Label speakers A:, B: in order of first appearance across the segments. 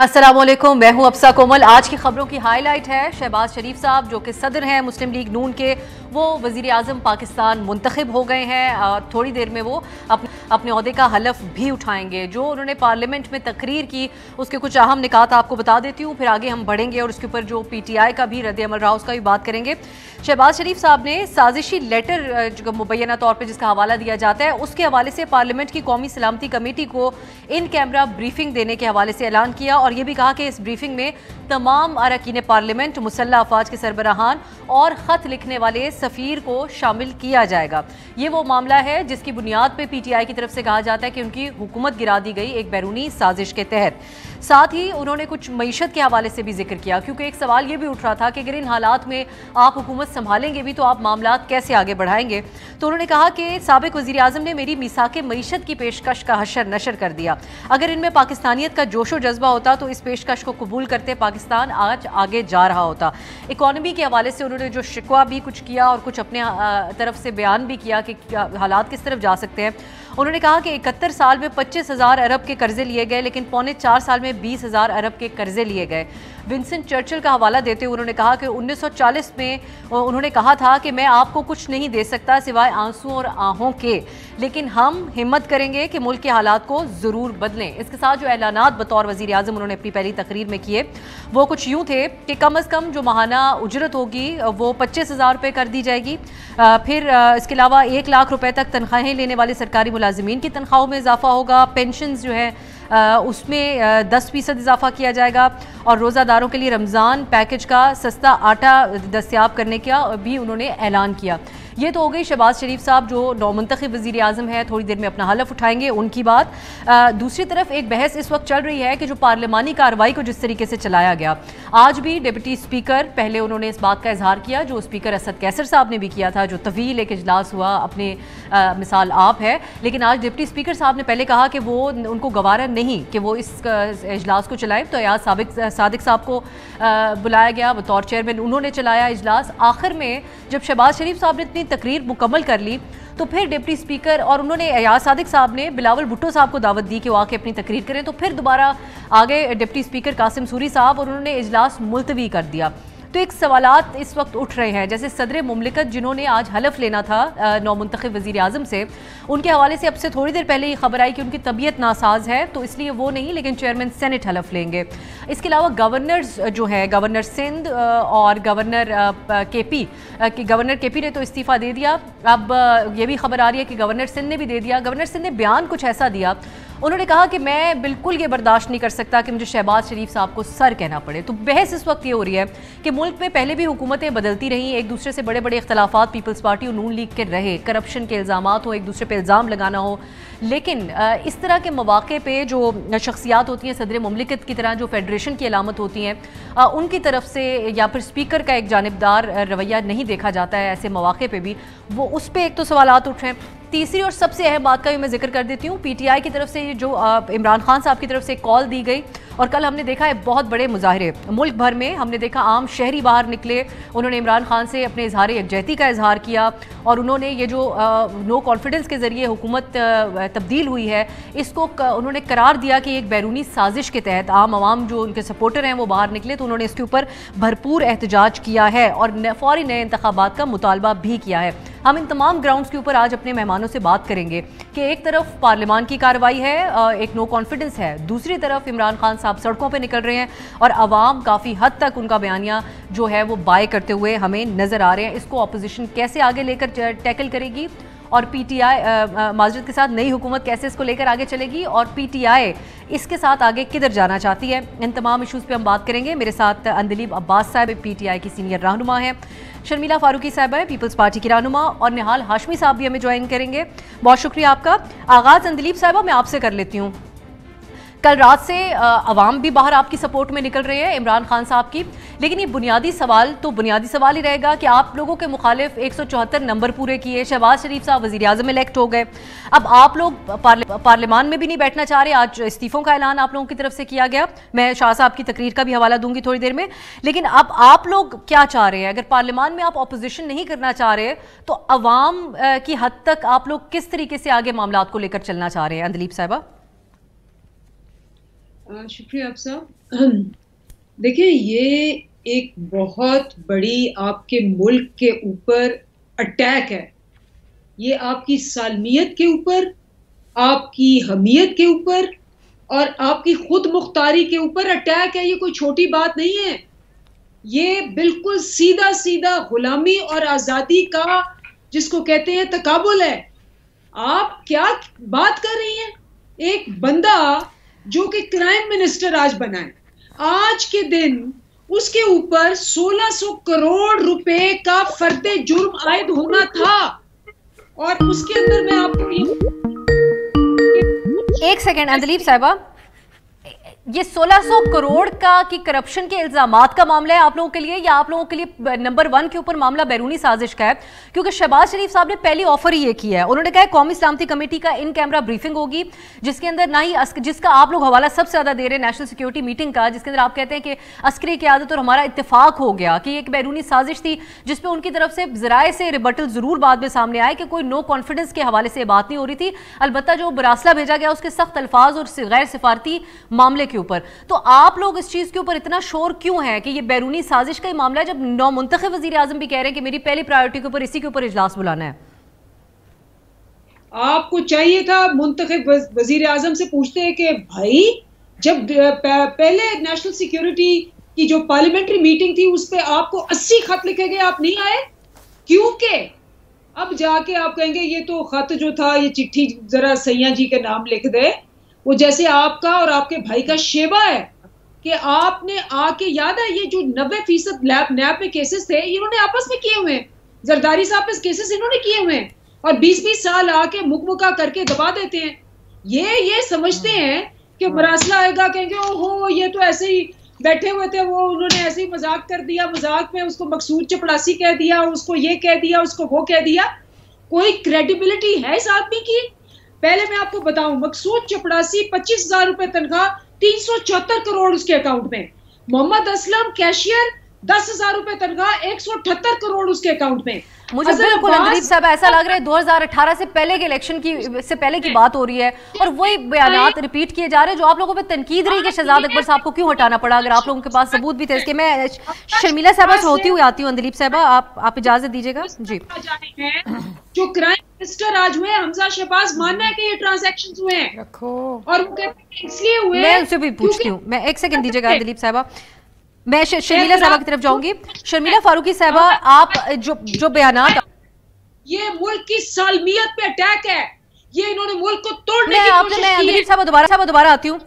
A: अस्सलामुअलैकुम, मैं हूं अफसा कोमल। आज की खबरों की हाईलाइट है शहबाज शरीफ साहब जो कि सदर हैं मुस्लिम लीग नून के, वो वज़ीर आज़म पाकिस्तान मुंतखब हो गए हैं। थोड़ी देर में वो अपने ओहदे का हलफ भी उठाएंगे। जो उन्होंने पार्लियामेंट में तकरीर की उसके कुछ अहम निकात आपको बता देती हूँ, फिर आगे हम बढ़ेंगे और उसके ऊपर जो PTI का भी रद्द अमल रहा उसका भी बात करेंगे। शहबाज शरीफ साहब ने साजिशी लेटर जो मुबैना तौर पर जिसका हवाला दिया जाता है उसके हवाले से पार्लियामेंट की कौमी सलामती कमेटी को इन कैमरा ब्रीफिंग देने के हवाले से ऐलान किया और ये भी कहा कि इस ब्रीफिंग में तमाम अरकान पार्लियामेंट, मुसल्लह अफवाज के सरबराहान और ख़त लिखने वाले सफ़ीर को शामिल किया जाएगा। ये वो मामला है जिसकी बुनियाद पर PTI की तरफ से कहा जाता है कि उनकी हुकूमत गिरा दी गई एक बैरूनी साजिश के तहत। साथ ही उन्होंने कुछ मईशत के हवाले से भी जिक्र किया, क्योंकि एक सवाल ये भी उठ रहा था कि अगर इन हालात में आप हुकूमत संभालेंगे भी तो आप मामला कैसे आगे बढ़ाएंगे। तो उन्होंने कहा कि साबिक वज़ीर आज़म ने मेरी मिसाक मईशत की पेशकश का हशर नशर कर दिया। अगर इनमें पाकिस्तानियत का जोशो जज्बा होता तो इस पेशकश को कबूल करते पाकिस्तान आज आगे जा रहा होता। इकॉनमी के हवाले से उन्होंने जो शिकवा भी कुछ किया और कुछ अपने तरफ से बयान भी किया कि हालात किस तरफ जा सकते हैं। उन्होंने कहा कि 71 साल में 25,000 अरब के कर्जे लिए गए, लेकिन पौने 4 साल में 20,000 अरब के कर्जे लिए गए। विंस्टन चर्चिल का हवाला देते हुए उन्होंने कहा कि 1940 में उन्होंने कहा था कि मैं आपको कुछ नहीं दे सकता सिवाय आंसू और आहों के, लेकिन हम हिम्मत करेंगे कि मुल्क के हालात को ज़रूर बदलें। इसके साथ जो ऐलानात बतौर वज़ीर आज़म उन्होंने अपनी पहली तकरीर में किए वो कुछ यूँ थे कि कम अज़ कम जो माहाना उजरत होगी वो 25,000 रुपये कर दी जाएगी। फिर इसके अलावा 1 लाख रुपये तक तनख्वाहें लेने वाले सरकारी मुलाजिमीन की तनख्वाहों में इजाफा होगा। पेंशन जो है उसमें 10% इजाफा किया जाएगा और रोज़ादारों के लिए रमज़ान पैकेज का सस्ता आटा दस्तयाब करने का भी उन्होंने ऐलान किया। ये तो हो गई शहबाज शरीफ साहब जो नौमुंतखब वज़ीर आज़म है, थोड़ी देर में अपना हलफ उठाएंगे, उनकी बात। दूसरी तरफ एक बहस इस वक्त चल रही है कि जो पार्लिमानी कार्रवाई को जिस तरीके से चलाया गया, आज भी डिप्टी स्पीकर पहले उन्होंने इस बात का इजहार किया जो स्पीकर असद कैसर साहब ने भी किया था, जो तवील एक इजलास हुआ, अपने मिसाल आप है, लेकिन आज डिप्टी स्पीकर साहब ने पहले कहा कि वो उनको गवारा नहीं कि वो इस इजलास को चलाएं। तो आज सादिक साहब को बुलाया गया बतौर चेयरमैन, उन्होंने चलाया इजलास। आखिर में जब शहबाज शरीफ साहब ने इतनी तकरीर मुकम्मल कर ली तो फिर डिप्टी स्पीकर और उन्होंने अयाज सादिक साहब ने बिलावल भुट्टो साहब को दावत दी कि वो आके अपनी तकरीर करें, तो फिर दोबारा आगे डिप्टी स्पीकर कासिम सूरी साहब और उन्होंने इजलास मुलतवी कर दिया। तो एक सवालात इस वक्त उठ रहे हैं, जैसे सदर मुमलिकत जिन्होंने आज हलफ लेना था नौमुंतखब वज़ीर आज़म से, उनके हवाले से अब से थोड़ी देर पहले ये खबर आई कि उनकी तबीयत नासाज है, तो इसलिए वो नहीं, लेकिन चेयरमैन सेनेट हलफ लेंगे। इसके अलावा गवर्नर्स जो है, गवर्नर सिंध और गवर्नर KP ने तो इस्तीफ़ा दे दिया। अब ये भी खबर आ रही है कि गवर्नर सिंध ने भी दे दिया। गवर्नर सिंध ने बयान कुछ ऐसा दिया, उन्होंने कहा कि मैं बिल्कुल ये बर्दाश्त नहीं कर सकता कि मुझे शहबाज शरीफ साहब को सर कहना पड़े। तो बहस इस वक्त ये हो रही है कि मुल्क में पहले भी हुकूमतें बदलती रहीं, एक दूसरे से बड़े बड़े इख्तलाफात पीपल्स पार्टी और नून लीग के रहे, करप्शन के इल्ज़ामात हो, एक दूसरे पर इल्ज़ाम लगाना हो, लेकिन इस तरह के मौके पे जो शख्सियात होती हैं सदर मुमलिकत की तरह जो फेडरेशन की अलामत होती हैं, उनकी तरफ से या फिर स्पीकर का एक जानिबदार रवैया नहीं देखा जाता है ऐसे मौके पे भी, वो उस पर एक तो सवालात उठ रहे हैं। तीसरी और सबसे अहम बात का भी मैं जिक्र कर देती हूँ, PTI की तरफ से जो इमरान खान साहब की तरफ से कॉल दी गई और कल हमने देखा है बहुत बड़े मुजाहरे मुल्क भर में, हमने देखा आम शहरी बाहर निकले, उन्होंने इमरान खान से अपने इजहार यकजहती का इजहार किया और उन्होंने ये जो नो कॉन्फिडेंस के ज़रिए हुकूमत तब्दील हुई है इसको उन्होंने करार दिया कि एक बैरूनी साजिश के तहत आम आवाम जो उनके सपोर्टर हैं वो बाहर निकले, तो उन्होंने इसके ऊपर भरपूर एहतजाज किया है और फौरी नए इंतखाबात का मुतालबा भी किया है। हम इन तमाम ग्राउंड्स के ऊपर आज अपने मेहमानों से बात करेंगे कि एक तरफ पार्लियामान की कार्रवाई है, एक नो कॉन्फिडेंस है, दूसरी तरफ इमरान खान साहब सड़कों पे निकल रहे हैं और अवाम काफ़ी हद तक उनका बयानिया जो है वो बाय करते हुए हमें नज़र आ रहे हैं। इसको अपोजिशन कैसे आगे लेकर टैकल करेगी और PTI माजरत के साथ नई हुकूमत कैसे इसको लेकर आगे चलेगी और PTI इसके साथ आगे किधर जाना चाहती है, इन तमाम इशूज़ पे हम बात करेंगे। मेरे साथ अंदलीब अब्बास साहब PTI की सीनियर रहनुमा हैं, शर्मिला फारूकी साहब है पीपल्स पार्टी की रहनुमा और निहाल हाशमी साहब भी हमें ज्वाइन करेंगे। बहुत शुक्रिया आपका। आगाज़ अंदलीब साहबा मैं आपसे कर लेती हूँ। कल रात से अवाम भी बाहर आपकी सपोर्ट में निकल रहे हैं इमरान खान साहब की, लेकिन ये बुनियादी सवाल ही रहेगा कि आप लोगों के मुखालिफ 174 नंबर पूरे किए, शहबाज शरीफ साहब वज़ीर आज़म इलेक्ट हो गए, अब आप लोग पार्लियामान में भी नहीं बैठना चाह रहे। आज इस्तीफ़ों का ऐलान आप लोगों की तरफ से किया गया, मैं शाह साहब की तकरीर का भी हवाला दूंगी थोड़ी देर में, लेकिन अब आप लोग क्या चाह रहे हैं? अगर पार्लियामान में आप अपोजिशन नहीं करना चाह रहे तो अवाम की हद तक आप लोग किस तरीके से आगे मामलात को लेकर चलना चाह रहे हैं? अंदलीब साहिबा।
B: शुक्रिया आप साहब। देखिए, ये एक बहुत बड़ी आपके मुल्क के ऊपर अटैक है। ये आपकी सालमियत के ऊपर, आपकी हमीयत के ऊपर और आपकी खुद मुख्तारी के ऊपर अटैक है। ये कोई छोटी बात नहीं है। ये बिल्कुल सीधा सीधा गुलामी और आजादी का, जिसको कहते हैं, तकाबुल है। आप क्या बात कर रही हैं? एक बंदा जो कि क्राइम मिनिस्टर आज बना है, आज के दिन उसके ऊपर 1600 करोड़ रुपए का फर्दे जुर्म आयद होना था। और उसके अंदर मैं आपको
A: एक सेकेंड अंदलीप साहिबा, ये 1600 करोड़ का की करप्शन के इल्जामात का मामला है आप लोगों के लिए, या आप लोगों के लिए नंबर 1 के ऊपर मामला बैरूनी साजिश का है? क्योंकि शहबाज शरीफ साहब ने पहली ऑफर ही ये किया है। उन्होंने कहा है कौमी सलामती कमेटी का इन कैमरा ब्रीफिंग होगी, जिसके अंदर ना ही जिसका आप लोग हवाला सबसे ज्यादा दे रहे हैं नेशनल सिक्योरिटी मीटिंग का, जिसके अंदर आप कहते हैं कि अस्करी क़यादत और हमारा इत्तेफाक हो गया कि एक बैरूनी साजिश थी, जिसपे उनकी तरफ से जराए से रिबटल जरूर बाद में सामने आए कि कोई नो कॉन्फिडेंस के हवाले से बात नहीं हो रही थी। अलबत्ता जो बरासला भेजा गया उसके सख्त अल्फाज और गैर सिफारती मामले के ऊपर। तो आप लोग इस चीज के ऊपर इतना शोर क्यों है कि ये बैरूनी साजिश का ही मामला है, जब नौ मुंतखब वजीर आजम भी कह रहे हैं कि मेरी पहली प्रायोरिटी के ऊपर इसी के ऊपर इजलास बुलाना है?
B: आपको चाहिए था मुंतखब वजीर आजम से पूछते हैं कि भाई, जब पहले नेशनल सिक्योरिटी की जो पार्लियामेंट्री मीटिंग थी उस पर आपको 80 खत लिखे गए, आप नहीं आए क्योंकि अब जाके आप कहेंगे ये तो खत जो था, ये चिट्ठी जरा सैया जी के नाम लिख दे। वो जैसे आपका और आपके भाई का शेवा है कि आपने आके, याद है ये जो 90% नैब में केसेस थे इन्होंने आपस में किए हुए हैं, जरदारी साहब पे केसेस इन्होंने किए हुए हैं, और 20-20 साल आके मुकमुका करके दबा देते हैं। ये समझते हैं कि मरासला आएगा, कहेंगे ओहो ये तो ऐसे ही बैठे हुए थे, वो उन्होंने ऐसे ही मजाक कर दिया, मजाक में उसको मकसूद चपड़ासी कह दिया, उसको ये कह दिया, उसको वो कह दिया। कोई क्रेडिबिलिटी है इस आदमी की? पहले मैं आपको बताऊं, मकसूद चपड़ासी 25,000 रुपए तनख्वाह, 374 करोड़ उसके अकाउंट में। मोहम्मद असलम कैशियर 10,000 रुपए तनख्वाह, 178 करोड़ उसके अकाउंट में।
A: मुझे बिल्कुल अंदलीप साहब ऐसा लग रहा है 2018 से पहले के इलेक्शन से पहले की बात हो रही है और वही बयानात रिपीट किए जा रहे हैं जो आप लोगों पे तनकीद रही कि शहजाद अकबर साहब को क्यों हटाना पड़ा, अगर आप लोगों के पास सबूत भी थे इसके। मैं शर्मिला साहबा से होती हुई आती हूँ। अंदलीप साहबा आप इजाजत दीजिएगा जी।
B: जो क्राइम मिनिस्टर आज हुए हमजा शहबाज, मानना है कि ये ट्रांजैक्शंस हुए हैं
A: रखो,
B: और वो कहते हैं इसलिए हुए।
A: मैं उनसे भी पूछती हूँ, मैं एक सेकंड दीजिएगा अंदलीप साहबा, मैं शर्मिला साहबा की तरफ जाऊंगी। शर्मिला फारूकी साहबा, आप जो बयानात,
B: ये मुल्क की सालमियत पे अटैक है, ये इन्होंने मुल्क को तोड़ने की कोशिश की है।
A: अंदलीप साहब दोबारा आती हूँ।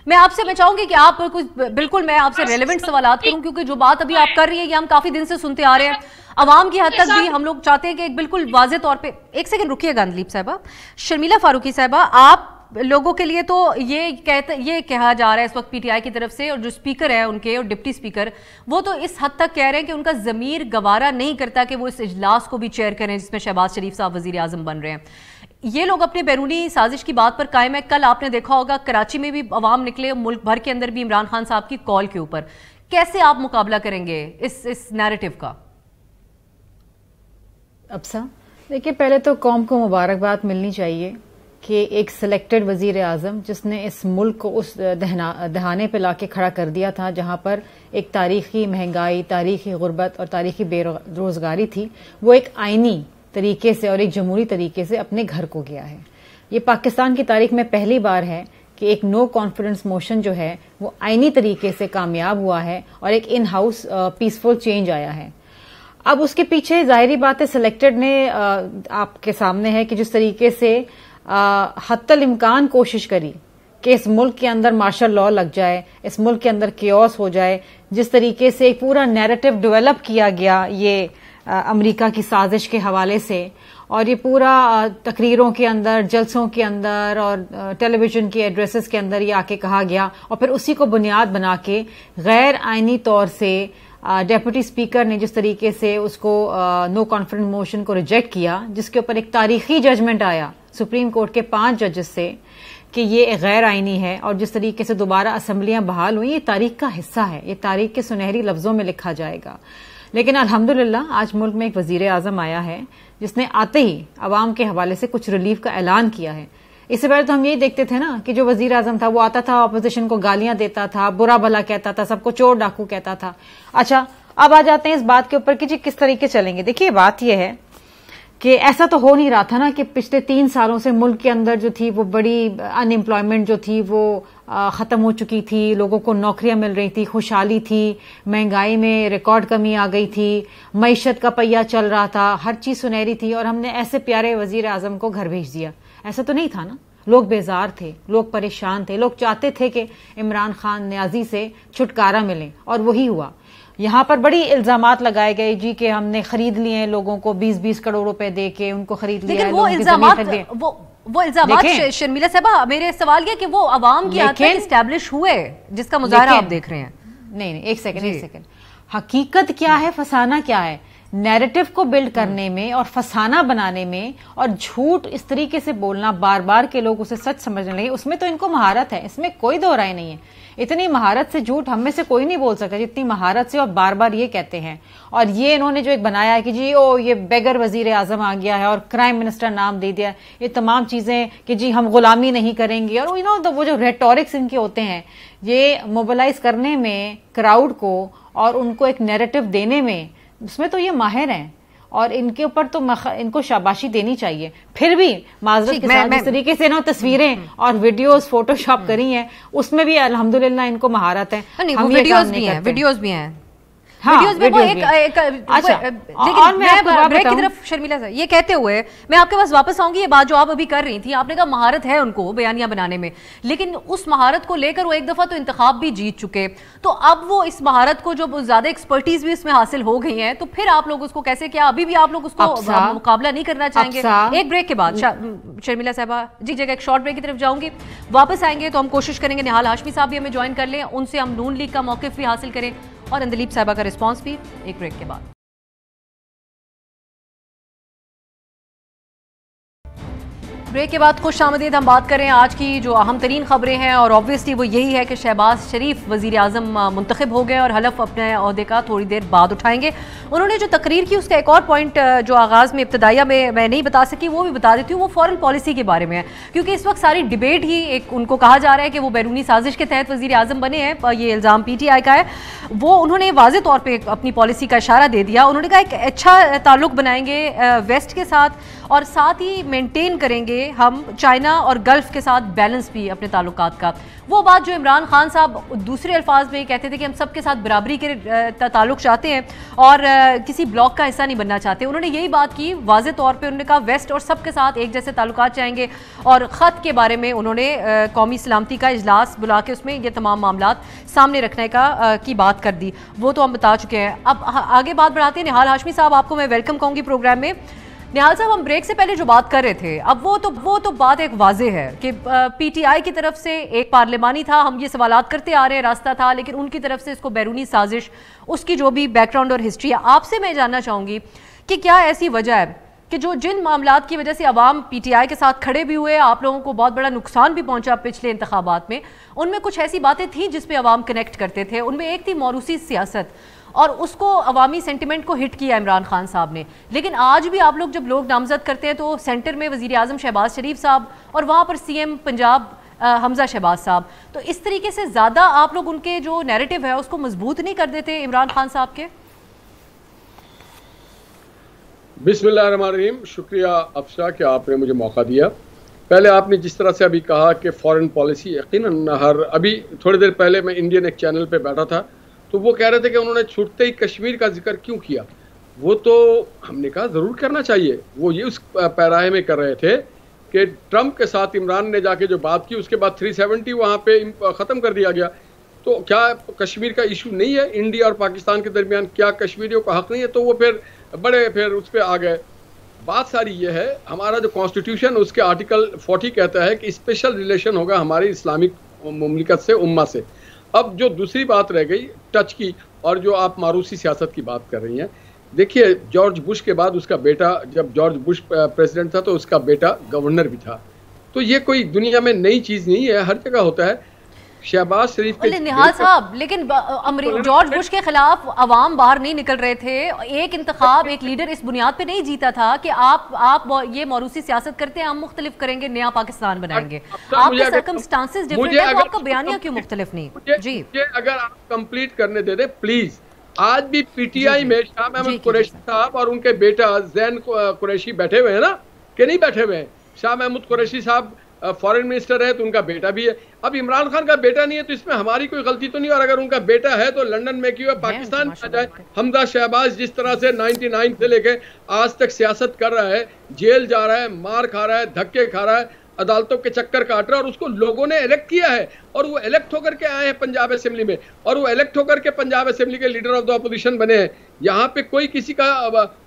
A: मैं आपसे मैं चाहूंगी कि आप बिल्कुल मैं आपसे रेलेवेंट सवाल करूं, क्योंकि जो बात अभी आप कर रही है ये हम काफी दिन से सुनते आ रहे हैं, अवाम की हद तक भी हम लोग चाहते हैं कि एक बिल्कुल वाज़ेह तौर पे। एक सेकंड रुकिएगा अंदलीप साहबा। शर्मिला फारूकी साहबा, आप लोगों के लिए तो ये कहा जा रहा है इस वक्त पीटीआई की तरफ से, और जो स्पीकर है उनके और डिप्टी स्पीकर, वो तो इस हद तक कह रहे हैं कि उनका ज़मीर गवारा नहीं करता कि वो इस इजलास को भी चेयर करें जिसमें शहबाज शरीफ साहब वजीर आजम बन रहे हैं। ये लोग अपने बैरूनी साजिश की बात पर कायम है। कल आपने देखा होगा कराची में भी अवाम निकले, मुल्क भर के अंदर भी इमरान खान साहब की कॉल के ऊपर। कैसे आप मुकाबला करेंगे इस नैरेटिव का?
C: अब्सा, देखिए, पहले तो कौम को मुबारकबाद मिलनी चाहिए कि एक सिलेक्टेड वजीर आजम जिसने इस मुल्क को उस दहाने पे लाके खड़ा कर दिया था जहां पर एक तारीखी महंगाई, तारीखी गुर्बत और तारीखी बेरोजगारी थी, वो एक आईनी तरीके से और एक जमहूरी तरीके से अपने घर को गया है। ये पाकिस्तान की तारीख में पहली बार है कि एक नो कॉन्फिडेंस मोशन जो है वो आईनी तरीके से कामयाब हुआ है और एक इन हाउस पीसफुल चेंज आया है। अब उसके पीछे जाहिरी बात है सिलेक्टेड ने आपके सामने है कि जिस तरीके से हत्तल इम्कान कोशिश करी कि इस मुल्क के अंदर मार्शल लॉ लग जाए, इस मुल्क के अंदर केओस हो जाए, जिस तरीके से एक पूरा नैरेटिव डेवलप किया गया ये अमेरिका की साजिश के हवाले से, और ये पूरा तकरीरों के अंदर, जलसों के अंदर और टेलीविजन की एड्रेसेस के अंदर ये आके कहा गया, और फिर उसी को बुनियाद बना के गैर आईनी तौर से डेप्यूटी स्पीकर ने जिस तरीके से उसको नो कॉन्फिडेंस मोशन को रिजेक्ट किया, जिसके ऊपर एक तारीखी जजमेंट आया सुप्रीम कोर्ट के 5 जजेस से कि ये गैर आईनी है, और जिस तरीके से दोबारा असम्बलियां बहाल हुई, ये तारीख का हिस्सा है, ये तारीख के सुनहरी लफ्जों में लिखा जाएगा। लेकिन अल्हम्दुलिल्लाह आज मुल्क में एक वजीर आजम आया है जिसने आते ही अवाम के हवाले से कुछ रिलीफ का ऐलान किया है। इससे पहले तो हम यही देखते थे ना कि जो वजीर आजम था वो आता था, ऑपोजिशन को गालियां देता था, बुरा भला कहता था, सबको चोर डाकू कहता था। अच्छा, अब आ जाते हैं इस बात के ऊपर कि जी किस तरीके चलेंगे। देखिए, बात यह है कि ऐसा तो हो नहीं रहा था ना कि पिछले 3 सालों से मुल्क के अंदर जो थी वो बड़ी अनएम्प्लॉयमेंट जो थी वो खत्म हो चुकी थी, लोगों को नौकरियां मिल रही थी, खुशहाली थी, महंगाई में रिकॉर्ड कमी आ गई थी, मईशत का पहिया चल रहा था, हर चीज सुनहरी थी, और हमने ऐसे प्यारे वजीर आजम को घर भेज दिया। ऐसा तो नहीं था ना। लोग बेजार थे, लोग परेशान थे, लोग चाहते थे कि इमरान खान न्याजी से छुटकारा मिले, और वही हुआ। यहाँ पर बड़ी इल्जामात लगाए गए जी कि हमने खरीद लिए हैं लोगों को 20-20 करोड़ रुपए दे के, उनको खरीद लिया है।
A: वो इल्जामात शर्मिला साहबा, मेरे सवाल ये कि वो अवाम की हद तक एस्टैब्लिश हुए जिसका मुजाहरा आप देख रहे हैं।
C: नहीं, एक सेकंड। हकीकत क्या है, फसाना क्या है? नैरेटिव को बिल्ड करने में और फसाना बनाने में और झूठ इस तरीके से बोलना बार बार के लोग उसे सच समझने लगे, उसमें तो इनको महारत है, इसमें कोई दो राय नहीं है। इतनी महारत से झूठ हम में से कोई नहीं बोल सकता जितनी महारत से और बार बार ये कहते हैं। और ये इन्होंने जो एक बनाया है कि जी ये बेगर वजीर आजम आ गया है और क्राइम मिनिस्टर नाम दे दिया, ये तमाम चीजें कि जी हम गुलामी नहीं करेंगे, और वो जो रेटोरिक्स इनके होते हैं, ये मोबिलाइज करने में क्राउड को और उनको एक नैरेटिव देने में, उसमें तो ये माहिर हैं, और इनके ऊपर तो इनको शाबाशी देनी चाहिए। फिर भी माजरत के साथ जिस तरीके से इन्होंने तस्वीरें और वीडियोस फोटोशॉप करी हैं, उसमें भी अल्हम्दुलिल्लाह इनको महारत है।
A: हम वीडियोस भी हैं।
C: हाँ,
A: अच्छा, लेकिन मैं ब्रेक की तरफ शर्मिला सर ये कहते हुए मैं आपके पास वापस आऊंगी। ये बात जो आप अभी कर रही थी, आपने कहा महारत है उनको बयानियां बनाने में, लेकिन उस महारत को लेकर वो एक दफा तो इंतखाब भी जीत चुके, तो अब वो इस महारत को जो ज्यादा एक्सपर्टीज भी इसमें हासिल हो गई है, तो फिर आप लोग उसको कैसे, क्या अभी भी आप लोग उसको मुकाबला नहीं करना चाहेंगे? एक ब्रेक के बाद शर्मिला साहबा जी जगह एक शॉर्ट ब्रेक की तरफ जाऊंगी, वापस आएंगे तो हम कोशिश करेंगे निहाल हाशमी साहब भी हमें ज्वाइन कर लें, उनसे हम नून लीग का मौकिफ भी हासिल करें और अंदलीब साहबा का रिस्पांस भी, एक ब्रेक के बाद। ब्रेक के बाद खुश आमदीद। हम बात करें आज की जो अहम तरीन खबरें हैं, और ऑब्वियसली वो यही है कि शहबाज शरीफ वजीर आजम मुंतखब हो गए और हलफ अपने ओहदे का थोड़ी देर बाद उठाएंगे। उन्होंने जो तकरीर की उसका एक और पॉइंट जो आगाज़ में इब्तदाइया में मैं नहीं बता सकी, वो भी बता देती हूँ, वो फॉरेन पॉलिसी के बारे में है, क्योंकि इस वक्त सारी डिबेट ही एक उनको कहा जा रहा है कि वो बैरूनी साजिश के तहत वजीर आजम बने हैं। ये इल्ज़ाम PTI का है। वो उन्होंने वाज़े तौर पर अपनी पॉलिसी का इशारा दे दिया। उन्होंने कहा एक अच्छा ताल्लुक बनाएंगे वेस्ट के साथ, और साथ ही मेंटेन करेंगे हम चाइना और गल्फ के साथ बैलेंस भी अपने ताल्लुकात का। वो बात जो इमरान खान साहब दूसरे अल्फाज में कहते थे कि हम सबके साथ बराबरी के ताल्लुक चाहते हैं और किसी ब्लॉक का हिस्सा नहीं बनना चाहते, उन्होंने यही बात की वाज़े तौर पे। उन्होंने कहा वेस्ट और सबके साथ एक जैसे ताल्लुकात चाहेंगे, और ख़त के बारे में उन्होंने कौमी सलामती का इजलास बुला के उसमें ये तमाम मामलात सामने रखने की बात कर दी। वो तो हम बता चुके हैं। अब आगे बात बढ़ाते हैं। निहाल हाशमी साहब, आपको मैं वेलकम कहूँगी प्रोग्राम में। निहाल साहब, हम ब्रेक से पहले जो बात कर रहे थे, अब वो तो बात एक वाजे है कि PTI की तरफ से एक पार्लिमानी था, हम ये सवालात करते आ रहे हैं, रास्ता था, लेकिन उनकी तरफ से इसको बैरूनी साजिश, उसकी जो भी बैकग्राउंड और हिस्ट्री है, आपसे मैं जानना चाहूँगी कि क्या ऐसी वजह है कि जो जिन मामलात की वजह से अवाम PTI के साथ खड़े भी हुए, आप लोगों को बहुत बड़ा नुकसान भी पहुंचा पिछले इंतखाबात में, उनमें कुछ ऐसी बातें थी जिसपे अवाम कनेक्ट करते थे। उनमें एक थी मौरूसी सियासत, और उसको अवामी सेंटिमेंट को हिट किया इमरान खान साहब ने। लेकिन आज भी आप लोग जब लोग नामजद करते हैं तो सेंटर में वजीर आजम शहबाज शरीफ साहब और वहाँ पर CM पंजाब हमजा शहबाज साहब, तो इस तरीके से ज़्यादा आप लोग उनके जो नैरेटिव है उसको मजबूत नहीं कर देते इमरान खान साहब के?
D: बिस्मिल्लाहिर्रहमानिर्रहीम। शुक्रिया अफसा कि आपने मुझे मौका दिया। पहले आपने जिस तरह से अभी कहा कि फॉरेन पॉलिसी, यकीनन अभी थोड़ी देर पहले मैं इंडियन एक चैनल पे बैठा था, तो वो कह रहे थे कि उन्होंने छूटते ही कश्मीर का जिक्र क्यों किया। वो तो हमने कहा ज़रूर करना चाहिए। वो ये उस पैराहे में कर रहे थे कि ट्रंप के साथ इमरान ने जाके जो बात की, उसके बाद 370 वहाँ पे ख़त्म कर दिया गया। तो क्या कश्मीर का इशू नहीं है इंडिया और पाकिस्तान के दरमियान? क्या कश्मीरियों का हक़ नहीं है? तो वो फिर उस पर आ गए। बात सारी ये है, हमारा जो कॉन्स्टिट्यूशन उसके आर्टिकल 40 कहता है कि स्पेशल रिलेशन होगा हमारी इस्लामिक मुमलिकत से, उम्मा से। अब जो दूसरी बात रह गई टच की, और जो आप मारूसी सियासत की बात कर रही हैं, देखिए जॉर्ज बुश के बाद उसका बेटा, जब जॉर्ज बुश प्रेसिडेंट था तो उसका बेटा गवर्नर भी था। तो ये कोई दुनिया में नई चीज़ नहीं है, हर जगह होता है। शहबाज शरीफ के
A: निहाल साहब, लेकिन जॉर्ज बुश के खिलाफ अवाम बाहर नहीं निकल रहे थे। एक इंतखाब, एक लीडर इस बुनियाद पे नहीं जीता था कि आप ये मौरूसी सियासत करते हैं, हम मुख्तलिफ करेंगे, नया पाकिस्तान बनाएंगे। आपके सर्कमस्टांसेस डिफरेंट है, तो आपका बयानिया क्यों मुख्तलिफ नहीं? जी,
D: अगर आप कंप्लीट करने दे दे प्लीज। आज भी पीटीआई में शाह महमूद कुरैशी साहब और उनके बेटा जैन कुरैशी बैठे हुए हैं ना, कि नहीं बैठे हुए हैं? शाह महमूद कुरैशी साहब फॉरेन मिनिस्टर है तो उनका बेटा भी है। अब इमरान खान का बेटा नहीं है तो इसमें हमारी कोई गलती तो नहीं, और अगर उनका बेटा है तो लंदन में क्यों, पाकिस्तान में आ जाए। हमजा शहबाज जिस तरह से 99 से लेके आज तक सियासत कर रहा है, जेल जा रहा है, मार खा रहा है, धक्के खा रहा है, अदालतों के चक्कर काट रहा है, और उसको लोगों ने इलेक्ट किया है और वो इलेक्ट होकर के आए हैं पंजाब असेंबली में, और वो इलेक्ट होकर के पंजाब असेंबली के लीडर ऑफ द अपोजिशन बने हैं। यहाँ पे कोई किसी का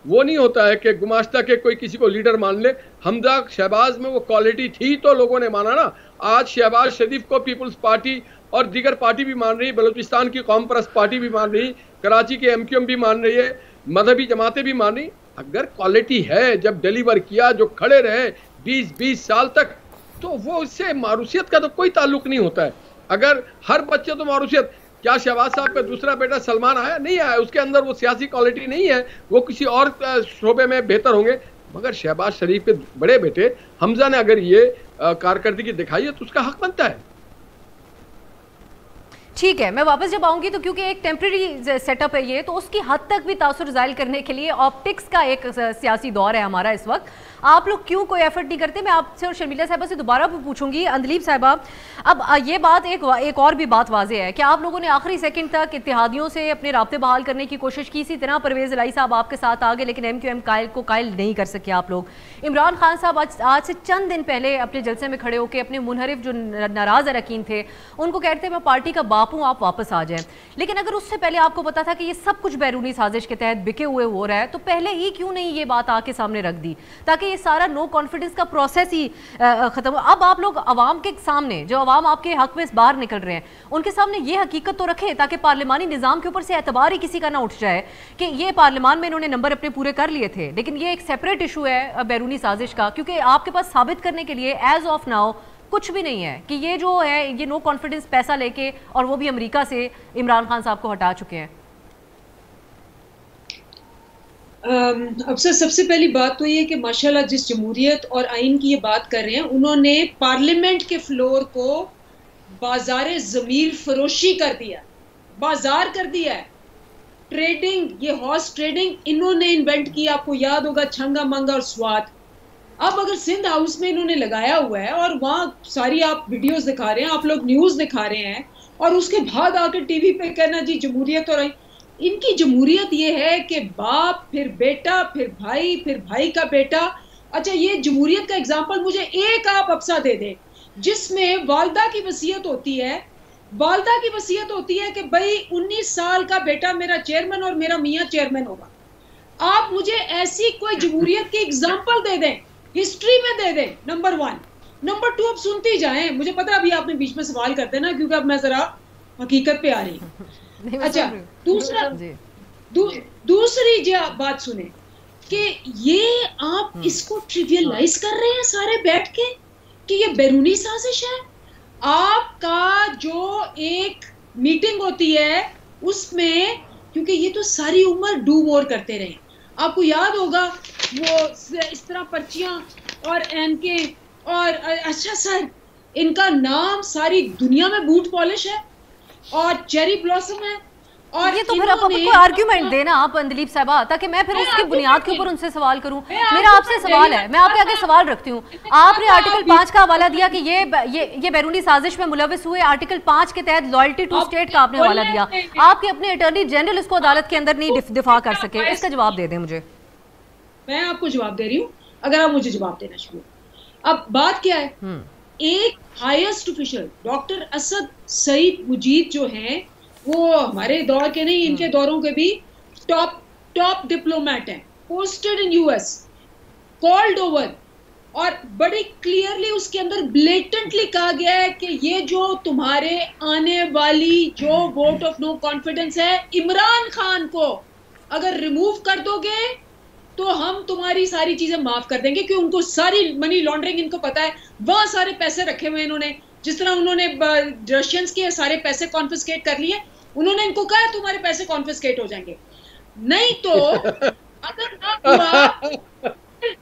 D: वो नहीं होता है कि गुमाश्ता के कोई किसी को लीडर मान ले। हमजा शहबाज में वो क्वालिटी थी तो लोगों ने माना ना। आज शहबाज शरीफ को पीपल्स पार्टी और दीगर पार्टी भी मान रही, बलूचिस्तान की कौम परस्त पार्टी भी मान रही, कराची की MQM भी मान रही है, मजहबी जमातें भी मान रही। अगर क्वालिटी है, जब डिलीवर किया, जो खड़े रहे 20-20 साल तक, तो वो इससे मारूसियत का तो कोई ताल्लुक नहीं होता है। अगर हर बच्चे तो मारूसियत, क्या शहबाज साहब का दूसरा बेटा सलमान आया? नहीं आया, उसके अंदर वो सियासी क्वालिटी नहीं है, वो किसी और शोबे में बेहतर होंगे। मगर शहबाज शरीफ के बड़े बेटे हमजा ने अगर ये कारकर्दगी दिखाई है तो उसका हक बनता है।
A: ठीक है, मैं वापस जब आऊंगी तो क्योंकि एक टेम्परेरी सेटअप है ये, तो उसकी हद तक भी तासुर ज़ाहिर करने के लिए ऑप्टिक्स का एक सियासी दौर है हमारा इस वक्त। आप लोग क्यों कोई एफर्ट नहीं करते? मैं आपसे और शर्मिला साहिबा से दोबारा भी पूछूंगी। अंदलीब साहिबा, अब ये बात एक और भी बात वाज़ेह है कि आप लोगों ने आखिरी सेकंड तक इत्तेहादियों से अपने राब्ते बहाल करने की कोशिश की। इसी तरह परवेज़ इलाही साहब आपके साथ आ गए, लेकिन MQM को कायल नहीं कर सके आप लोग। इमरान खान साहब आज से चंद दिन पहले अपने जलसे में खड़े होकर अपने मुनहरिफ जो नाराज़ अरकान थे उनको कहते हैं मैं पार्टी का बाप हूँ, आप वापस आ जाएं। लेकिन अगर उससे पहले आपको पता था कि ये सब कुछ बैरूनी साजिश के तहत बिके हुए हो रहा है, तो पहले ही क्यों नहीं ये बात आके सामने रख दी, ताकि ये सारा नो कॉन्फिडेंस का प्रोसेस ही खत्म हो। अब आप लोग अवाम के सामने, जो अवाम आपके हक में बाहर निकल रहे हैं, उनके सामने ये हकीकत तो रखें ताकि पार्लिमानी निज़ाम के ऊपर से एतबार ही किसी का ना उठ जाए कि ये पार्लियामान में इन्होंने नंबर अपने पूरे कर लिए थे। लेकिन ये एक सेपरेट इशू है बैरूनी साजिश का, क्योंकि आपके पास साबित करने के लिए एज ऑफ नाउ कुछ भी नहीं है कि ये जो है ये नो कॉन्फिडेंस पैसा लेके, और वो भी अमेरिका से, इमरान खान साहब को हटा चुके हैं।
B: अफसर, सबसे पहली बात तो ये कि माशाल्लाह जिस जमहूरियत और आइन की ये बात कर रहे हैं, उन्होंने पार्लियामेंट के फ्लोर को बाजार ज़मीर फरोशी कर दिया, बाजार कर दिया है। ट्रेडिंग, ये हॉर्स ट्रेडिंग इन्होंने इन्वेंट किया। आपको याद होगा छंगा मंगा और स्वाद। अब अगर सिंध हाउस में इन्होंने लगाया हुआ है और वहाँ सारी आप वीडियोस दिखा रहे हैं, आप लोग न्यूज़ दिखा रहे हैं, और उसके बाद आकर टीवी पे कहना जी जमहूरियत और इनकी जमहूरियत ये है कि बाप फिर बेटा फिर भाई फिर भाई का बेटा। अच्छा, ये जमहूरियत का एग्जाम्पल मुझे एक आप अफसा दे दें जिसमें वालदा की वसीयत होती है, वालदा की वसीयत होती है कि भाई 19 साल का बेटा मेरा चेयरमैन और मेरा मियाँ चेयरमैन होगा। आप मुझे ऐसी कोई जमहूरियत की एग्जाम्पल दे दें, हिस्ट्री में दे दें, नंबर 1। नंबर 2, अब सुनती जाएं, मुझे पता है अभी आपने बीच में सवाल करते हैं ना, क्योंकि अब मैं जरा हकीकत पे आ रही हूँ। अच्छा, दूसरी जो बात सुने कि ये आप इसको ट्रिवियलाइज कर रहे हैं सारे बैठ के कि ये बैरूनी साजिश है। आपका जो एक मीटिंग होती है उसमें, क्योंकि ये तो सारी उम्र डू वॉर करते रहे, आपको याद होगा वो इस तरह पर्चियां और एनके और अच्छा सर, इनका नाम सारी दुनिया में बूट पॉलिश है और चेरी ब्लॉसम है। और
A: ये तो फिर आप कोई आर्ग्यूमेंट देना आप अंदलीब साहिबा, ताकि मैं फिर उसकी बुनियाद के ऊपर उनसे सवाल करूं। मेरा आपसे सवाल है, मैं आपके आगे सवाल रखती हूँ। आपने आर्टिकल 5 का हवाला दिया कि ये बैरूनी साजिश में मुलविस हुए। आर्टिकल 5 के तहत लॉयल्टी टू स्टेट का आपने हवाला दिया। आपके अपने अटॉर्नी जनरल इसको अदालत के अंदर नहीं दिफा कर सके, इसका जवाब दे दें मुझे।
B: मैं आपको जवाब दे रही हूँ, अगर आप मुझे जवाब देना शुरू। अब बात क्या है, एक highest official doctor Asad Saeed Mujeed जो हैं, वो हमारे दौर के नहीं, इनके दौरों के भी टॉप डिप्लोमेट हैं, posted in US, called over, और बड़ी क्लियरली उसके अंदर ब्लेटेंटली कहा गया है कि ये जो तुम्हारे आने वाली जो वोट ऑफ नो कॉन्फिडेंस है, इमरान खान को अगर रिमूव कर दोगे तो हम तुम्हारी सारी चीजें माफ कर देंगे, क्योंकि उनको सारी मनी लॉन्ड्रिंग इनको पता है, वहां सारे पैसे रखे हुए इन्होंने, जिस तरह उन्होंने रशियंस के सारे पैसे कॉन्फिस्केट कर लिए, उन्होंने इनको कहा तुम्हारे पैसे कॉन्फिस्केट हो जाएंगे, नहीं तो अगर ना हुआ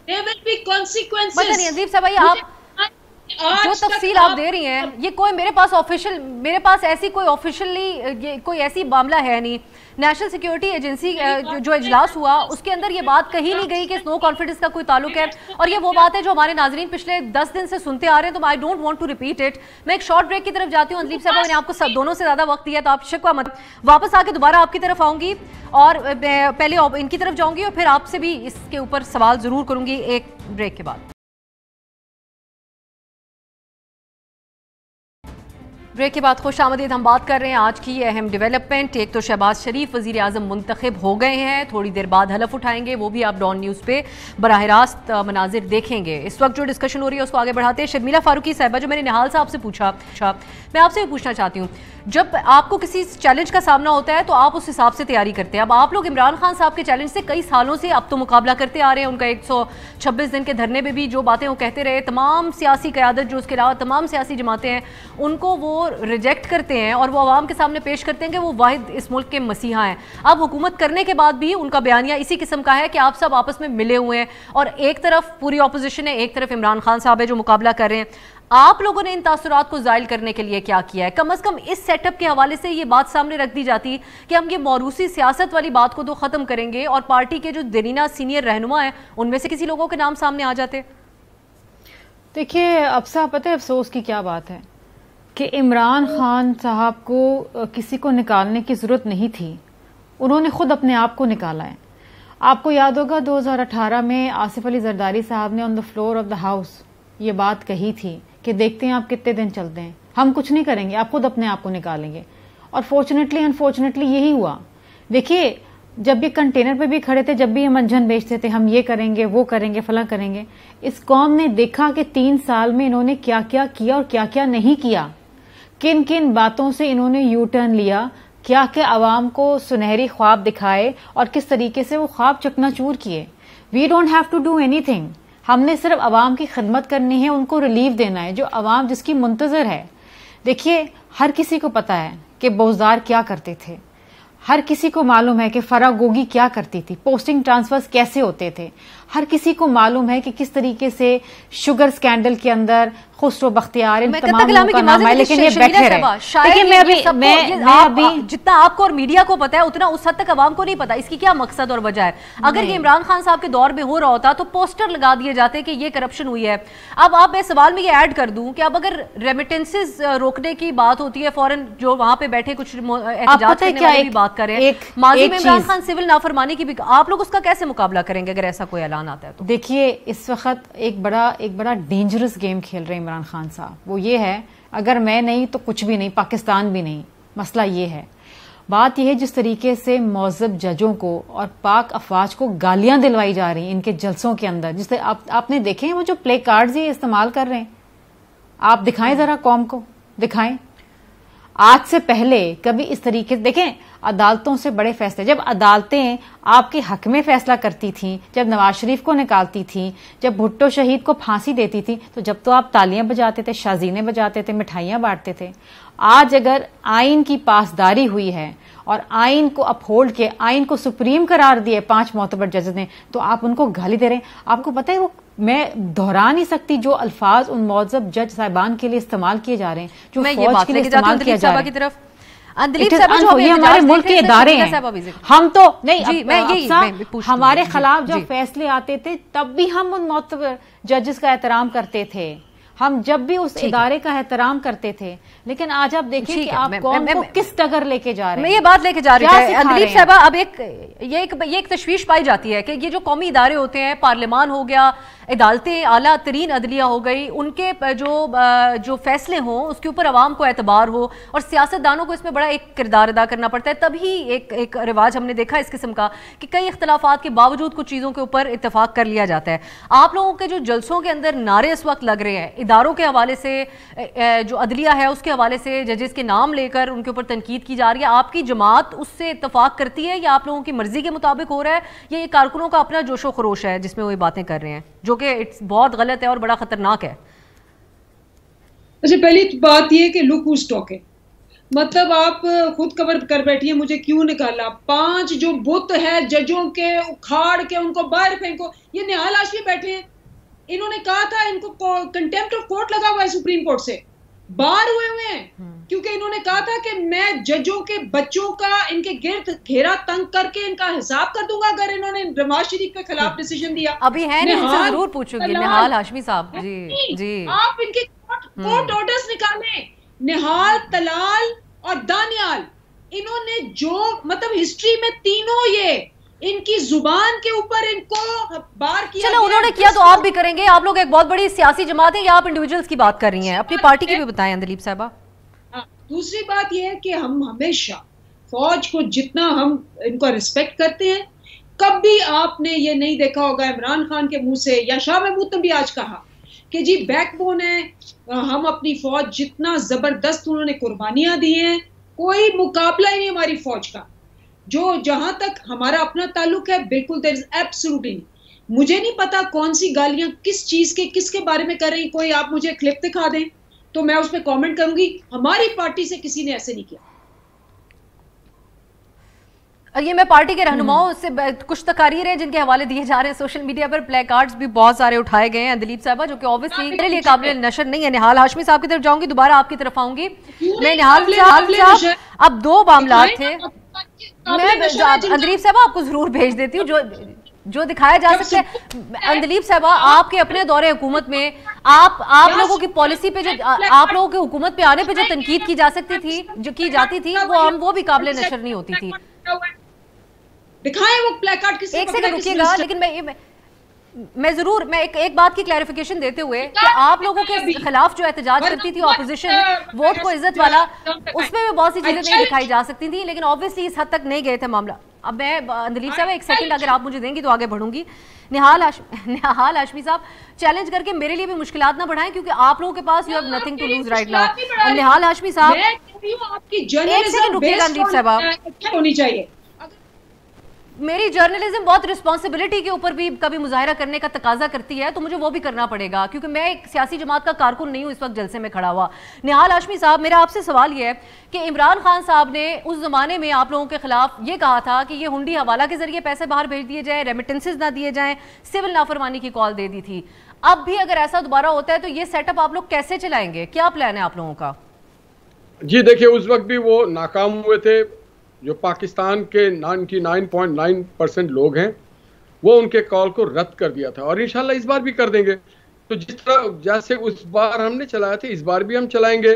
B: there will be consequences।
A: मतलब अदीब साहब भाई, आप जो तफसील आप दे रही हैं, ये कोई मेरे पास ऐसी कोई ऑफिशियली कोई ऐसी मामला है नहीं। नेशनल सिक्योरिटी एजेंसी जो इजलास हुआ उसके अंदर ये बात कही नहीं गई कि नो कॉन्फिडेंस का कोई ताल्लुक है, और ये वो बात है जो हमारे नाजरीन पिछले 10 दिन से सुनते आ रहे हैं, तो I don't want to repeat it. मैं एक शॉर्ट ब्रेक की तरफ जाती हूँ। अदीब साहब, मैंने आपको सब दोनों से ज्यादा वक्त दिया, तो आप शिकवा मत, वापस आके दोबारा आपकी तरफ आऊंगी और पहले इनकी तरफ जाऊंगी और फिर आपसे भी इसके ऊपर सवाल जरूर करूंगी एक ब्रेक के बाद। ब्रेक के बाद खुश आमदीद। हम बात कर रहे हैं आज की ये अहम डेवलपमेंट। एक तो शहबाज शरीफ वज़ीर आज़म मुंतखब हो गए हैं, थोड़ी देर बाद हलफ उठाएंगे, वो भी आप डॉन न्यूज़ पे बराह रास्त मनाजिर देखेंगे। इस वक्त जो डिस्कशन हो रही है उसको आगे बढ़ाते हैं। शर्मिला फारूकी साहिबा, जो मैंने निहाल साहब से पूछा, मैं आपसे भी पूछना चाहती हूँ, जब आपको किसी चैलेंज का सामना होता है तो आप उस हिसाब से तैयारी करते हैं। अब आप लोग इमरान खान साहब के चैलेंज से कई सालों से अब तो मुकाबला करते आ रहे हैं। उनका 126 दिन के धरने में भी जो बातें वो कहते रहे, तमाम सियासी क़यादत जो उसके अलावा तमाम सियासी जमातें हैं उनको वो रिजेक्ट करते हैं और वो आवाम के सामने पेश करते हैं कि वो वाहिद इस मुल्क के मसीहा हैं। अब हुकूमत करने के बाद भी उनका बयानिया इसी किस्म का है कि आप सब आपस में मिले हुए हैं और एक तरफ पूरी अपोजिशन है, एक तरफ इमरान खान साहब है जो मुकाबला कर रहे हैं। आप लोगों ने इन तासुरात को ज़ाइल करने के लिए क्या किया है? कम अज़ कम इस सेटअप के हवाले से ये बात सामने रख दी जाती कि हम ये मौरूसी सियासत वाली बात को तो ख़त्म करेंगे और पार्टी के जो दरीना सीनियर रहनुमा हैं उनमें से किसी लोगों के नाम सामने आ जाते।
C: देखिए, अब साहब पता है अफसोस की क्या बात है कि इमरान खान साहब को किसी को निकालने की ज़रूरत नहीं थी, उन्होंने खुद अपने आप को निकाला है। आपको याद होगा 2018 में आसिफ अली जरदारी साहब ने on the floor of the house ये बात कही थी कि देखते हैं आप कितने दिन चलते हैं, हम कुछ नहीं करेंगे, आप खुद अपने आप को निकालेंगे। और फॉर्चुनेटली अनफॉर्चुनेटली यही हुआ। देखिए, जब ये कंटेनर पे भी खड़े थे, जब भी हम अंजन बेचते थे, हम ये करेंगे वो करेंगे फला करेंगे, इस कौम ने देखा कि 3 साल में इन्होंने क्या क्या किया और क्या क्या नहीं किया, किन किन बातों से इन्होंने यू टर्न लिया, क्या क्या आवाम को सुनहरी ख्वाब दिखाए और किस तरीके से वो ख्वाब चकनाचूर किए। We don't have to do anything, हमने सिर्फ आवाम की खिदमत करनी है, उनको रिलीफ देना है जो आवाम जिसकी मुंतजर है। देखिए, हर किसी को पता है कि बोजदार क्या करते थे, हर किसी को मालूम है कि फरागोगी क्या करती थी, पोस्टिंग ट्रांसफर्स कैसे होते थे, हर किसी को मालूम है कि किस तरीके से शुगर स्कैंडल के अंदर खुसरो बख्तियार इन तमाम लोगों का नाम है, लेकिन ये बैठे रहे। देखिए, मैं अभी
A: जितना आपको और मीडिया को पता है उतना उस हद तक आवाम को नहीं पता। इसकी क्या मकसद और वजह है? अगर ये इमरान खान साहब के दौर में हो रहा होता तो पोस्टर लगा दिए जाते कि ये करप्शन हुई है। अब आप मैं सवाल में ये ऐड कर दूं कि अब अगर रेमिटेंसेस रोकने की बात होती है, फॉरेन जो वहां पे बैठे कुछ एहतजाज करने वाले भी बात करें, माजी में इमरान खान सिविल नाफरमानी की भी, आप लोग उसका कैसे मुकाबला करेंगे अगर ऐसा कोई ऐलान आता है तो?
C: देखिए, इस वक्त एक बड़ा डेंजरस गेम खेल रहे हैं इमरान खान साहब। वो ये है, अगर मैं नहीं तो कुछ भी नहीं, पाकिस्तान भी नहीं। मसला ये है, बात यह है जिस तरीके से मौजब जजों को और पाक अफवाज को गालियां दिलवाई जा रही हैं इनके जलसों के अंदर, जिससे आपने देखे हैं वो जो प्ले कार्ड्स ये इस्तेमाल कर रहे हैं, आप दिखाएं जरा कौम को, दिखाएं। आज से पहले कभी इस तरीके से देखें, अदालतों से बड़े फैसले, जब अदालतें आपके हक में फैसला करती थीं, जब नवाज शरीफ को निकालती थीं, जब भुट्टो शहीद को फांसी देती थी, तो जब तो आप तालियां बजाते थे, शाजीने बजाते थे, मिठाइयां बांटते थे। आज अगर आइन की पासदारी हुई है और आइन को अपहोल्ड किया, आइन को सुप्रीम करार दिए 5 मोतबर जजेस ने, तो आप उनको गाली दे रहे हैं। आपको पता है, वो मैं दोहरा नहीं सकती जो अल्फाज उन मौजब जज साहिबान के लिए इस्तेमाल किए जा रहे हैं, जो फौज के लिए इस्तेमाल किया जा रहा है। ये हमारे मुल्क के इदारे हैं, हम तो नहीं, हमारे खिलाफ जब फैसले आते थे तब भी हम उन मोतबर जजेस का एहतराम करते थे, हम जब भी उस इदारे का एहतराम करते थे। लेकिन आज आप देखिए कि आप कौन को किस टगर लेके जा रहे हैं।
A: मैं ये बात लेके जा रही हूँ अंदलीब साहबा, अब एक तशवीश पाई जाती है कि ये जो कौमी इदारे होते हैं, पार्लियामान हो गया, अदालतें, आला तरीन अदलिया हो गई, उनके जो फैसले हों उसके ऊपर आवाम को एतबार हो और सियासतदानों को इसमें बड़ा एक किरदार अदा करना पड़ता है। तभी एक रिवाज हमने देखा इस किस्म का कि कई इख्तलाफात के बावजूद कुछ चीज़ों के ऊपर इत्तेफाक कर लिया जाता है। आप लोगों के जो जलसों के अंदर नारे इस वक्त लग रहे हैं, इदारों के हवाले से, जो अदलिया है उसके हवाले से, जजेस के नाम लेकर उनके ऊपर तनकीद की जा रही है, आपकी जमात उससे इत्तेफाक करती है या आप लोगों की मर्जी के मुताबिक हो रहा है, या ये कारकुनों का अपना जोशो खरोश है जिसमें वो ये बातें कर रहे हैं, जो कि बहुत गलत है और बड़ा खतरनाक है?
B: अच्छा, पहली बात ये कि लुक हूज टॉकिंग, मतलब आप खुद कवर कर बैठी है मुझे क्यों निकाला। 5 जो बुत है जजों के उखाड़ के उनको बाहर फेंको। ये निहाल हाशमी बैठे हैं, इन्होंने कहा था इनको कंटेम्प्ट ऑफ कोर्ट लगा हुआ है सुप्रीम कोर्ट से, बाहर हुए हैं क्योंकि इन्होंने कहा था कि मैं जजों के बच्चों का इनके गिर्द घेरा तंग करके इनका हिसाब कर दूंगा अगर इन्होंने नवाज शरीफ के खिलाफ डिसीजन दिया।
A: अभी है नहीं, उनसे जरूर पूछूंगी निहाल हाशमी साहब जी जी।
B: आप इनके कोर्ट ऑर्डर्स निकालें। निहाल, तलाल और दानियाल, इन्होंने जो मतलब हिस्ट्री में तीनों ये इनकी जुबान के ऊपर इनको बार किया।
A: चलो उन्होंने किया तो आप भी करेंगे। आप लोग एक बहुत बड़ी सियासी जमात है या आप इंडिविजुअल्स की बात कर रही हैं? अपनी पार्टी की भी बताएं दिलीप साहबा।
B: दूसरी बात यह है कि हम हमेशा फौज को जितना हम इनको रिस्पेक्ट करते हैं, कभी आपने ये नहीं देखा होगा इमरान खान के मुंह से या शाह महमूद ने भी आज कहा कि जी बैकबोन है, हम अपनी फौज जितना जबरदस्त उन्होंने कुर्बानियां दी हैं, कोई मुकाबला ही नहीं हमारी फौज का। जो जहां तक हमारा अपना ताल्लुक है, बिल्कुल देयर इज एब्सोल्युटली नहीं। मुझे नहीं पता कौन सी गालियां किस चीज के किसके बारे में कर रही, कोई आप मुझे क्लिप दिखा दें तो मैं उस पर कमेंट करूंगी। हमारी पार्टी से किसी ने ऐसे नहीं किया।
A: ये मैं पार्टी के रहनुमाओं से कुछ तकारीर है जिनके हवाले दिए जा रहे हैं सोशल मीडिया पर, प्ले कार्ड्स भी बहुत सारे उठाए गए हैं दिलीप साहबा, जो कि ऑब्वियसली मेरे लिए काबिल नशर नहीं है। निहाल हाशमी साहब की तरफ जाऊंगी, दोबारा आपकी तरफ आऊंगी मैं। निहाल साहब, अब 2 मामला थे, मैं दिलीप साहबा आपको जरूर भेज देती हूँ जो दिखाया जा सकता है। अंदलीप साहबा, आपके अपने दौरे हुकूमत में आप लोगों की पॉलिसी पे, जो आप लोगों के हुकूमत पे आने पे जो तनकीद की जा सकती थी, जो की जाती थी, वो भी काबिल नशर नहीं होती थी।
B: दिखाएं वो प्लेकार्ड किसने?
A: एक सेकंड रुकिएगा, लेकिन मैं जरूर एक बात की क्लैरिफिकेशन देते हुए कि आप लोगों के खिलाफ जो एहतजाज करती थी ऑपोजिशन, वोट को इज्जत वाला, उसमें भी बहुत सी चीजें नहीं दिखाई जा सकती थी, लेकिन ऑब्वियसली इस हद तक नहीं गए थे मामला। अब मैं दिलीप साहब एक सेकंड अगर आप मुझे देंगी तो आगे बढ़ूंगी। निहाल हाशमी साहब, चैलेंज करके मेरे लिए भी मुश्किलात ना बढ़ाएं, क्योंकि आप लोगों के पास you have nothing to lose right now. Nihal Hashmi साहब, एक सेकंड रुकिएगा दिलीप साहब,
B: होनी चाहिए।
A: मेरी जर्नलिज्म बहुत रिस्पॉन्सिबिलिटी के ऊपर भी कभी मुजाहरा करने का तकाजा करती है, तो मुझे वो भी करना पड़ेगा, क्योंकि मैं एक सियासी जमात का कारकुन नहीं हूं इस वक्त जलसे में खड़ा हुआ। निहाल हाशमी साहब, मेरा आपसे सवाल ये है कि इमरान खान साहब ने उस जमाने में आप लोगों के खिलाफ ये कहा था कि ये हुंडी हवाला के जरिए पैसे बाहर भेज दिए जाए, रेमिटेंसेज ना दिए जाएं, सिविल नाफरमानी की कॉल दे दी थी। अब भी अगर ऐसा दोबारा होता है तो ये सेटअप आप लोग कैसे चलाएंगे? क्या प्लान है आप लोगों का?
D: जी देखिए, उस वक्त भी वो नाकाम हुए थे। जो पाकिस्तान के 99.9% लोग हैं वो उनके कॉल को रद्द कर दिया था, और इंशाल्लाह इस बार भी कर देंगे। तो जिस तरह जैसे उस बार हमने चलाया था, इस बार भी हम चलाएंगे।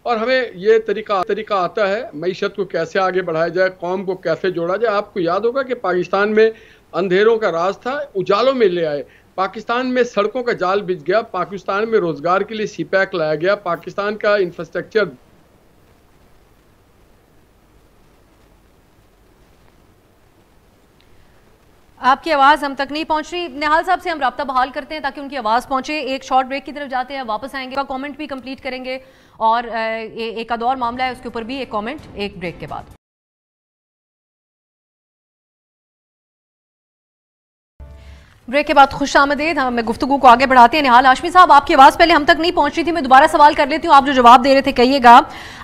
D: और हमें ये तरीका आता है मईशत को कैसे आगे बढ़ाया जाए, कौम को कैसे जोड़ा जाए। आपको याद होगा कि पाकिस्तान में अंधेरों का राज था, उजालों में ले आए। पाकिस्तान में सड़कों का जाल बिछ गया, पाकिस्तान में रोजगार के लिए सीपैक लाया गया, पाकिस्तान का इंफ्रास्ट्रक्चर।
A: आपकी आवाज़ हम तक नहीं पहुंच रही। निहाल साहब से हम राब्ता बहाल करते हैं ताकि उनकी आवाज़ पहुंचे। एक शॉर्ट ब्रेक की तरफ जाते हैं, वापस आएंगे, कमेंट भी कंप्लीट करेंगे, और एक आध और मामला है उसके ऊपर भी एक कमेंट एक ब्रेक के बाद। ब्रेक के बाद खुश आमदीद। मैं गुफ्तगू को आगे बढ़ाते हैं। निहाल हाशमी साहब, आपकी आवाज़ पहले हम तक नहीं पहुंच रही थी, मैं दोबारा सवाल कर लेती हूँ, आप जो जवाब दे रहे थे कहिएगा।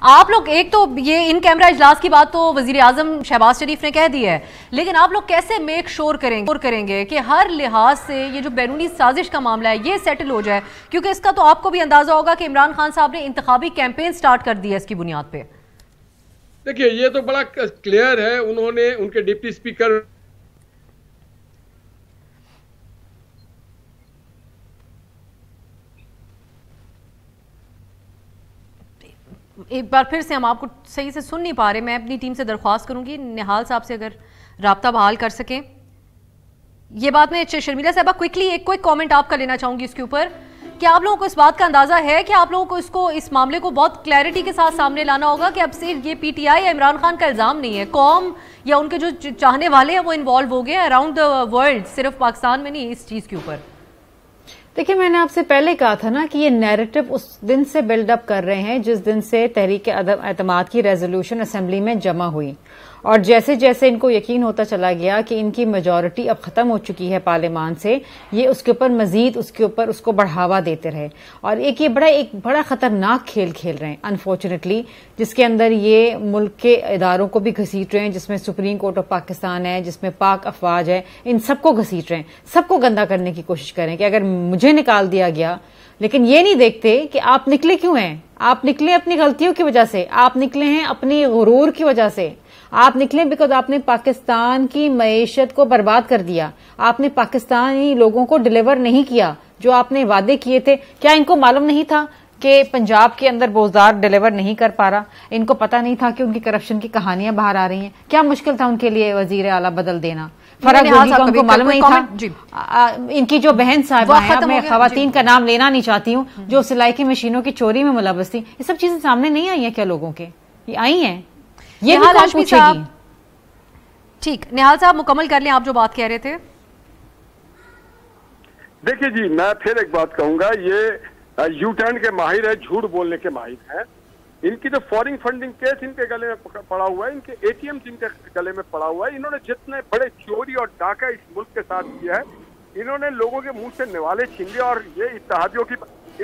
A: आप लोग, एक तो ये इन कैमरा इजलास की बात तो वजीर आजम शहबाज शरीफ ने कह दी है, लेकिन आप लोग कैसे मेक श्योर करेंगे कि हर लिहाज से ये जो बैरूनी साजिश का मामला है ये सेटल हो जाए? क्योंकि इसका तो आपको भी अंदाजा होगा कि इमरान खान साहब ने इंतखाबी कैंपेन स्टार्ट कर दिया इसकी बुनियाद पे।
D: देखिए, ये तो बड़ा क्लियर है, उन्होंने उनके डिप्टी स्पीकर
A: एक बार फिर से हम आपको सही से सुन नहीं पा रहे। मैं अपनी टीम से दरख्वास्त करूंगी निहाल साहब से अगर राब्ता बहाल कर सकें। ये बात मैं शर्मिला साहबा क्विकली एक क्विक कमेंट आपका लेना चाहूंगी इसके ऊपर कि आप लोगों को इस बात का अंदाजा है कि आप लोगों को इस मामले को बहुत क्लैरिटी के साथ सामने लाना होगा कि अब से ये पीटीआई या इमरान खान का इल्जाम नहीं है, कौम या उनके जो चाहने वाले हैं वो इन्वॉल्व हो गए अराउंड द वर्ल्ड, सिर्फ पाकिस्तान में नहीं, इस चीज के ऊपर।
C: देखिए, मैंने आपसे पहले कहा था ना कि ये नैरेटिव उस दिन से बिल्डअप कर रहे हैं जिस दिन से तहरीक एतमाद की रेजोल्यूशन असेंबली में जमा हुई, और जैसे जैसे इनको यकीन होता चला गया कि इनकी मेजॉरिटी अब खत्म हो चुकी है पार्लियामान से, ये उसके ऊपर मजीद उसको बढ़ावा देते रहे। और एक बड़ा खतरनाक खेल खेल रहे हैं अनफॉर्चुनेटली, जिसके अंदर ये मुल्क के इदारों को भी घसीट रहे हैं, जिसमें सुप्रीम कोर्ट ऑफ पाकिस्तान है, जिसमें पाक अफवाज है, इन सबको घसीट रहे हैं, सबको गंदा करने की कोशिश करें कि अगर मुझे निकाल दिया गया। लेकिन ये नहीं देखते कि आप निकले क्यों हैं। आप निकले अपनी गलतियों की वजह से, आप निकले हैं अपनी गुरूर की वजह से, आप निकले बिकॉज आपने पाकिस्तान की मईशत को बर्बाद कर दिया, आपने पाकिस्तानी लोगों को डिलीवर नहीं किया जो आपने वादे किए थे। क्या इनको मालूम नहीं था कि पंजाब के अंदर बोजदार डिलीवर नहीं कर पा रहा? इनको पता नहीं था कि उनकी करप्शन की कहानियां बाहर आ रही हैं? क्या मुश्किल था उनके लिए वजीर आला बदल देना? फराग गोगी को उनको मालूम नहीं था? इनकी जो बहन साहिबा है, मैं खवातीन का नाम लेना नहीं चाहती हूँ, जो सिलाई की मशीनों की चोरी में मुलव्वस थी, ये सब चीजें सामने नहीं आई है क्या लोगों के? ये आई हैं। ये भी कौन पूछेगी?
A: ठीक, निहाल साहब मुकम्मल कर लें आप जो बात कह रहे थे।
D: देखिए जी, मैं फिर एक बात कहूंगा, ये यू टर्न के माहिर है, झूठ बोलने के माहिर हैं। इनकी जो फॉरेन फंडिंग केस इनके गले में पड़ा हुआ है, इनके एटीएम इनके गले में पड़ा हुआ है। इन्होंने जितने बड़े चोरी और डाका इस मुल्क के साथ किया है, इन्होंने लोगों के मुंह से निवाले छीन लिए। और ये इत्तेहादियों की,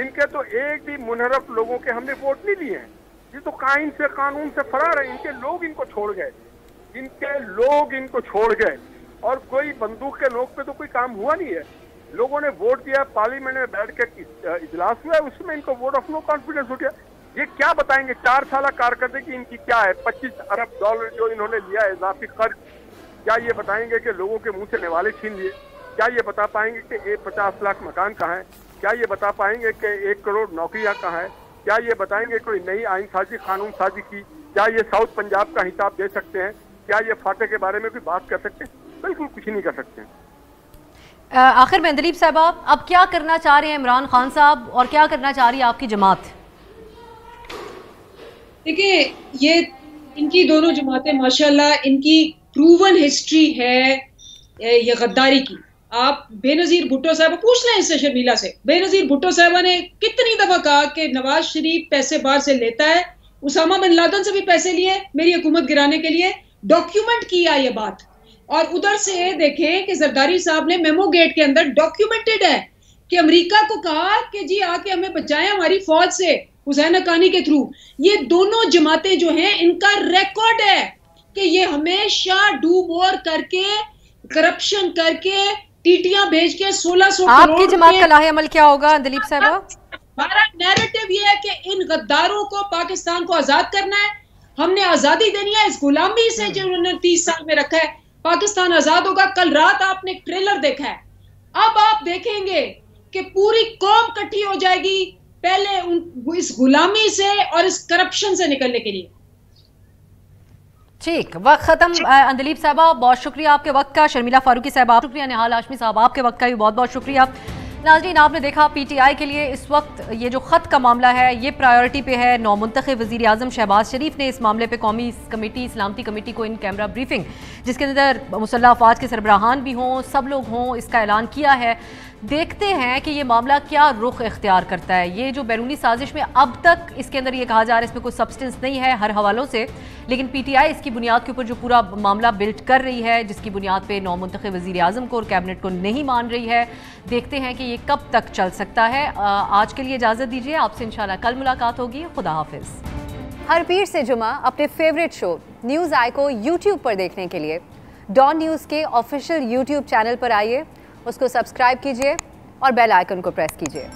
D: इनके तो एक भी मुनहरफ लोगों के हमने वोट नहीं लिए हैं। ये तो कायन से कानून से फरार है। इनके लोग इनको छोड़ गए, इनके लोग इनको छोड़ गए, और कोई बंदूक के नोक पे तो कोई काम हुआ नहीं है। लोगों ने वोट दिया, पार्लियामेंट में बैठ के इजलास हुआ, उसमें इनको वोट ऑफ नो कॉन्फिडेंस हो गया। ये क्या बताएंगे 4 साल कारकर्दगी इनकी क्या है? 25 अरब डॉलर जो इन्होंने लिया है इजाफी खर्च, क्या ये बताएंगे कि लोगों के मुंह से निवाले छीन लिए? क्या ये बता पाएंगे कि 50 लाख मकान कहाँ है? क्या ये बता पाएंगे कि 1 करोड़ नौकरियां कहाँ है? क्या ये बताएंगे कोई नई आइन साजी, कानून साजी की? क्या ये साउथ पंजाब का हिसाब दे सकते हैं? क्या ये फाटे के बारे में भी बात कर सकते हैं? बिल्कुल कुछ नहीं कर सकते हैं।
A: आखिर में दलीप साहब, अब क्या करना चाह रहे हैं इमरान खान साहब, और क्या करना चाह रही है आपकी जमात?
B: देखिए, ये इनकी दोनों जमातें माशाल्लाह, इनकी प्रूवन हिस्ट्री है ये गद्दारी की। आप बेनजीर भुट्टो साहब पूछ लें इससे, शर्मिला से। बेनजीर भुट्टो साहबा ने कितनी दफा कहा कि नवाज शरीफ पैसे बाहर से लेता है, उसामा बिन लादेन से भी पैसे लिए मेरी हुकूमत गिराने के लिए, डॉक्यूमेंट किया ये बात। और उधर से देखें कि जरदारी साहब ने मेमो गेट के अंदर डॉक्यूमेंटेड है कि अमेरिका को कहा कि जी आके हमें बचाएं हमारी फौज से, हुसैन हक्कानी के थ्रू। ये दोनों जमातें जो हैं, इनका रिकॉर्ड है कि ये हमेशा डू वॉर करके, करप्शन करके, टीटियां भेज के 1600
A: आपकी जमात का लाहे अमल क्या होगा दलीप साहब?
B: हमारा नैरेटिव ये है कि इन गद्दारों को, पाकिस्तान को आजाद करना है, हमने आजादी देनी है इस गुलामी से जो उन्होंने 30 साल में रखा है। पाकिस्तान आजाद होगा। कल रात आपने एक ट्रेलर देखा है, अब आप देखेंगे कि पूरी कौम इकट्ठी हो जाएगी पहले इस गुलामी से और इस करप्शन से निकलने के लिए।
A: ठीक, वक्त खत्म। दलीप साहबा, बहुत शुक्रिया आपके वक्त का। शर्मिला फारूकी साहब शुक्रिया। निहाल हाशमी साहब, आपके वक्त का भी बहुत बहुत शुक्रिया। नाज़रीन, आपने देखा पीटीआई के लिए इस वक्त ये जो ख़त का मामला है ये प्रायोरिटी पे है। नौमुंतखब वज़ीर आज़म शहबाज शरीफ ने इस मामले पे कौमी कमेटी, सलामती कमेटी को इन कैमरा ब्रीफिंग, जिसके अंदर मुसल्लह अफ़वाज के सरबराहान भी हों, सब लोग हों, इसका ऐलान किया है। देखते हैं कि ये मामला क्या रुख इख्तियार करता है। ये जो बैरूनी साजिश में अब तक इसके अंदर ये कहा जा रहा है इसमें कोई सब्सटेंस नहीं है हर हवालों से, लेकिन पीटीआई इसकी बुनियाद के ऊपर जो पूरा मामला बिल्ड कर रही है, जिसकी बुनियाद पे नौमुंतखब वज़ीर आज़म को और कैबिनेट को नहीं मान रही है, देखते हैं कि ये कब तक चल सकता है। आज के लिए इजाज़त दीजिए, आपसे इंशाल्लाह कल मुलाकात होगी। खुदा हाफिज़।
E: हर पीर से जुमा अपने फेवरेट शो न्यूज़ आई को यूट्यूब पर देखने के लिए डॉन न्यूज़ के ऑफिशियल यूट्यूब चैनल पर आइए, उसको सब्सक्राइब कीजिए और बेल आइकन को प्रेस कीजिए।